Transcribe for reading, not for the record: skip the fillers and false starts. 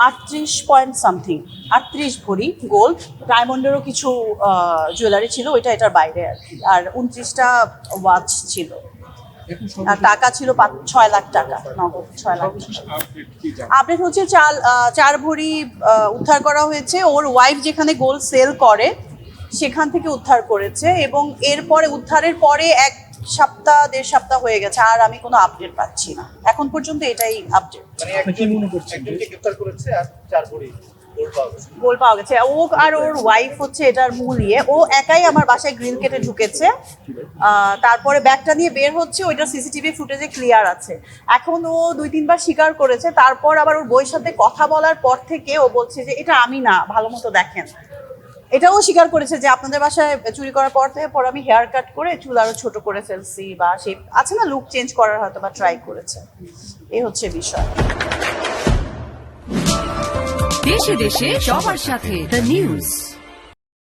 38 point something, 38 ভরি gold. ডায়মন্ডেরও কিছু jewellery ছিল, ওইটা এটার বাইরে আর কি। আর 29টা ওয়াচ ছিল। আর টাকা ছিল 6 লাখ টাকা, নগদ 6 লাখ। আপডেট হচ্ছে 4 ভরি উদ্ধার করা হয়েছে। ওর ওয়াইফ যেখানে গোল্ড সেল করে সেখান থেকে উদ্ধার করেছে, এবং এরপরে উদ্ধারের পরে 1-1.5 সপ্তাহ হয়ে গেছে, আর আমি কোনো আপডেট পাচ্ছি না এখন পর্যন্ত। এটাই আপডেট। গোল্ড পাওয়া গেছে। ও আর ওর ওয়াইফ হচ্ছে এটার মূল ইয়ে। ও একাই আমার বাসায় গ্রিল কেটে ঢুকেছে, তারপরে ব্যাগটা নিয়ে বের হচ্ছে, ওইটা সিসিটিভি ফুটেজে ক্লিয়ার আছে। এখন ও 2-3 বার স্বীকার করেছে, তারপর আবার ওর বউয়ের সাথে কথা বলার পর থেকে ও বলছে যে এটা আমি না, ভালো মতো দেখেন। এটাও স্বীকার করেছে যে আপনাদের বাসায় চুরি করার পর থেকে পর আমি হেয়ার কাট করে চুল আরো ছোট করে ফেলছি, বা সেই আছে না লুক চেঞ্জ করার হয়তো বা ট্রাই করেছে। এই হচ্ছে বিষয়। দেশে দেশে সবার সাথে দ্য নিউজ।